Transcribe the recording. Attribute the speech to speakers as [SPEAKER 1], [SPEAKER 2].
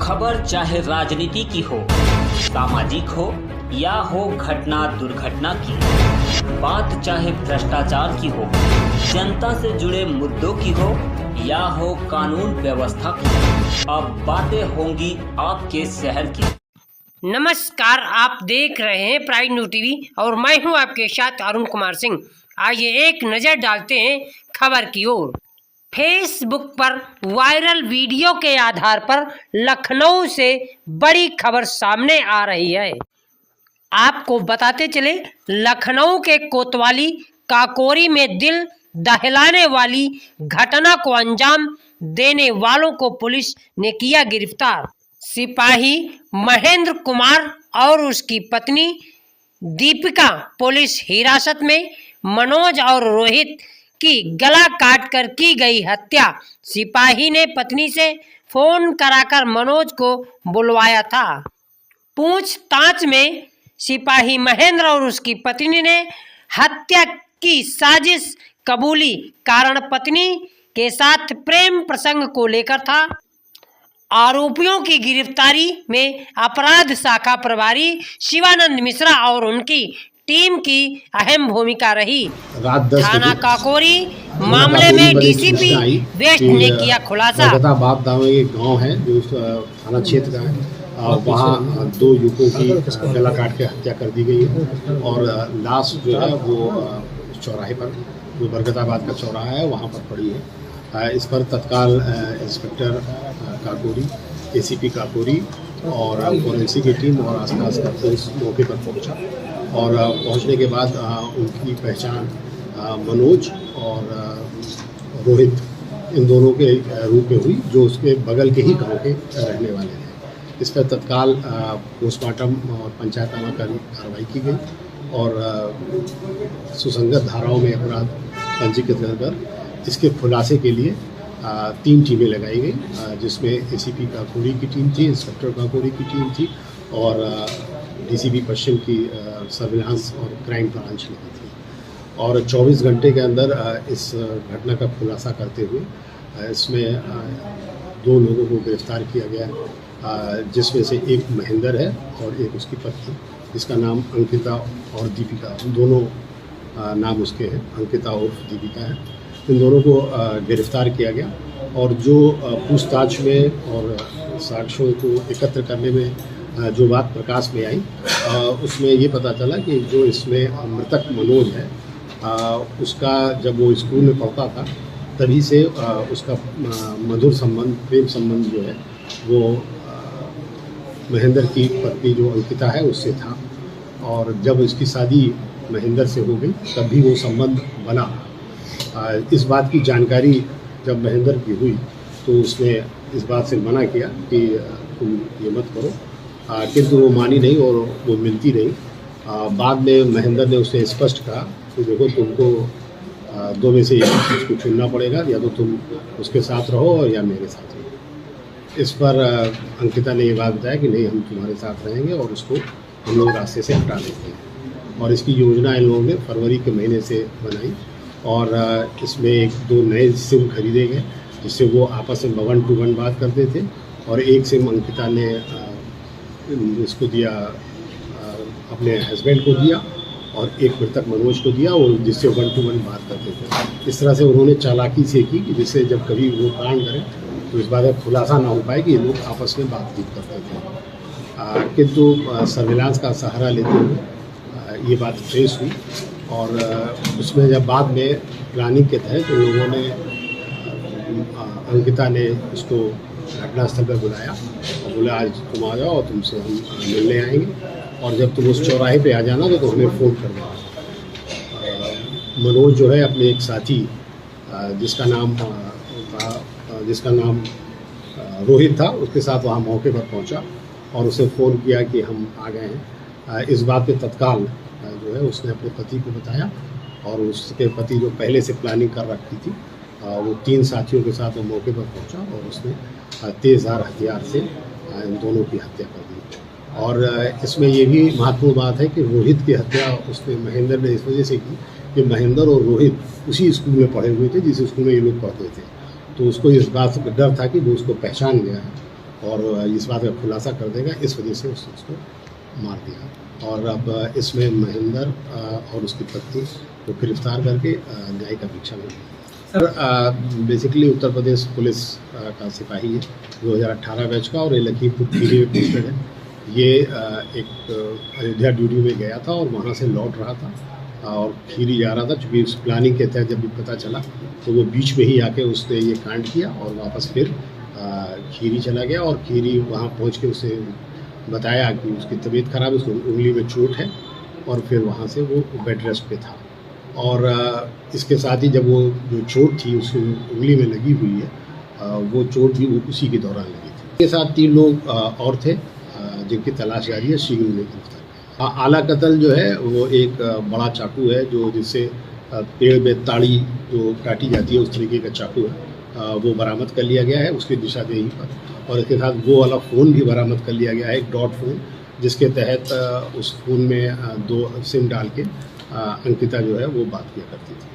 [SPEAKER 1] खबर चाहे राजनीति की हो, सामाजिक हो या हो घटना दुर्घटना की, बात चाहे भ्रष्टाचार की हो, जनता से जुड़े मुद्दों की हो या हो कानून व्यवस्था की, अब बातें होंगी आपके शहर की।
[SPEAKER 2] नमस्कार, आप देख रहे हैं प्राइड न्यूज़ टीवी और मैं हूं आपके साथ अरुण कुमार सिंह। आइए एक नज़र डालते हैं खबर की ओर। फेसबुक पर वायरल वीडियो के आधार पर लखनऊ से बड़ी खबर सामने आ रही है। आपको बताते चले, लखनऊ के कोतवाली काकोरी में दिल दहलाने वाली घटना को अंजाम देने वालों को पुलिस ने किया गिरफ्तार। सिपाही महेंद्र कुमार और उसकी पत्नी दीपिका पुलिस हिरासत में। मनोज और रोहित की गला काटकर की गई हत्या। सिपाही ने पत्नी से फोन कराकर मनोज को बुलवाया था। पूछताछ में सिपाही महेंद्र और उसकी पत्नी ने हत्या की साजिश कबूली। कारण पत्नी के साथ प्रेम प्रसंग को लेकर था। आरोपियों की गिरफ्तारी में अपराध शाखा प्रभारी शिवानंद मिश्रा और उनकी टीम की अहम भूमिका रही। थाना काकोरी मामले में डीसीपी वेस्ट ने किया खुलासा।
[SPEAKER 3] बाप दावे एक गाँव है जो थाना क्षेत्र का है, वहाँ 2 युवकों की गला काट के हत्या कर दी गई है और लाश जो है वो चौराहे पर, जो बरगदाबाद का चौराहा है वहाँ पर पड़ी है। इस पर तत्काल इंस्पेक्टर काकोरी, एसीपी काकोरी और फोरेंसिक की टीम और आसपास का पुलिस मौके पर पहुंचा और पहुंचने के बाद उनकी पहचान मनोज और रोहित, इन दोनों के रूप में हुई, जो उसके बगल के ही गांव के रहने वाले हैं। इस पर तत्काल पोस्टमार्टम और पंचायतनामा कार्रवाई की गई और सुसंगत धाराओं में अपराध पंजीकृत कर इसके खुलासे के लिए 3 टीमें लगाई गई, जिसमें एसीपी काकोरी की टीम थी, इंस्पेक्टर काकोरी की टीम थी और डीसीपी पश्चिम की सर्विलांस और क्राइम ब्रांच की थी। और 24 घंटे के अंदर इस घटना का खुलासा करते हुए इसमें 2 लोगों को गिरफ्तार किया गया, जिसमें से एक महेंद्र है और एक उसकी पत्नी, जिसका नाम अंकिता और दीपिका, दोनों नाम उसके हैं, अंकिता और दीपिका है। इन दोनों को गिरफ्तार किया गया और जो पूछताछ में और साक्ष्यों को एकत्र करने में जो बात प्रकाश में आई, उसमें ये पता चला कि जो इसमें मृतक मनोज है, उसका जब वो स्कूल में पढ़ता था तभी से उसका मधुर संबंध, प्रेम संबंध जो है वो महेंद्र की पत्नी जो अंकिता है उससे था। और जब इसकी शादी महेंद्र से हो गई तभी वो संबंध बना। इस बात की जानकारी जब महेंद्र की हुई तो उसने इस बात से मना किया कि तुम ये मत करो, किंतु वो मानी नहीं और वो मिलती नहीं। बाद में महेंद्र ने उसे स्पष्ट कहा कि देखो, तुमको 2 में से एक चीज़ को चुनना पड़ेगा, या तो तुम उसके साथ रहो और या मेरे साथ रहो। इस पर अंकिता ने ये बात बताया कि नहीं, हम तुम्हारे साथ रहेंगे और उसको हम लोग रास्ते से हटा देते हैं। और इसकी योजना इन लोगों ने फरवरी के महीने से बनाई और इसमें 1-2 नए सिम खरीदे गए, जिससे वो आपस में 1 to 1 बात करते थे। और एक सिम अंकिता ने इसको दिया, अपने हस्बैंड को दिया, और एक मृतक मनोज को दिया, और जिससे 1 to 1 बात करते थे। इस तरह से उन्होंने चालाकी से की कि जिससे जब कभी वो कांड करें तो इस बात का खुलासा ना हो पाए कि ये लोग आपस में बातचीत करते थे। किंतु सर्विलांस का सहारा लेते हुए ये बात ट्रेस हुई और उसमें जब बाद में प्लानिंग के तहत तो लोगों ने, अंकिता ने उसको घटनास्थल पर बुलाया और बोला, आज तुम आ जाओ और तुमसे हम मिलने आएंगे, और जब तुम उस चौराहे पे आ जाना तो हमें फ़ोन कर देना। मनोज जो है अपने एक साथी जिसका नाम रोहित था, उसके साथ वहाँ मौके पर पहुँचा और उसे फ़ोन किया कि हम आ गए हैं। इस बात पे तत्काल जो है उसने अपने पति को बताया और उसके पति जो पहले से प्लानिंग कर रखी थी, वो 3 साथियों के साथ वो मौके पर पहुंचा और उसने तेज़धार हथियार से इन दोनों की हत्या कर दी। और इसमें ये भी महत्वपूर्ण बात है कि रोहित की हत्या उसने महेंद्र ने इस वजह से की कि महेंद्र और रोहित उसी स्कूल में पढ़े हुए थे जिस स्कूल में ये लोग पढ़ते थे। तो उसको इस बात का डर था कि वो उसको पहचान गया है और इस बात का खुलासा कर देगा, इस वजह से उसने उसको मार दिया। और अब इसमें महेंद्र और उसकी पत्नी को गिरफ्तार करके न्याय का भिक्षा मिली। Sir basically Uttar Pradesh police का सिपाही है, 2018 बैच का, और ये लखीमपुर खीरी में पोस्टेड है। ये एक अयोध्या ड्यूटी में गया था और वहाँ से लौट रहा था और खीरी जा रहा था। चूँकि उस प्लानिंग के तहत जब भी पता चला तो वो बीच में ही आके उसने ये कांड किया और वापस फिर खीरी चला गया। और खीरी वहाँ पहुँच के उसे बताया कि उसकी तबीयत खराब है, उसको उंगली में चोट है, और फिर वहाँ से वो बेड रेस्ट पे था। और इसके साथ ही जब वो जो चोट थी उसकी उंगली में लगी हुई है, वो चोट भी उसी के दौरान लगी थी। इसके साथ 3 लोग और थे जिनकी तलाश जारी है, शीघ्र उन्हें गिरफ्तार। आला कत्ल जो है वो एक बड़ा चाकू है, जो जिससे पेड़ में ताड़ी जो काटी जाती है उस तरीके का चाकू है, वो बरामद कर लिया गया है उसकी निशानदेही पर। और इसके साथ वो वाला फ़ोन भी बरामद कर लिया गया है, एक डॉट फ़ोन, जिसके तहत उस फ़ोन में 2 सिम डाल के अंकिता जो है वो बात किया करती थी।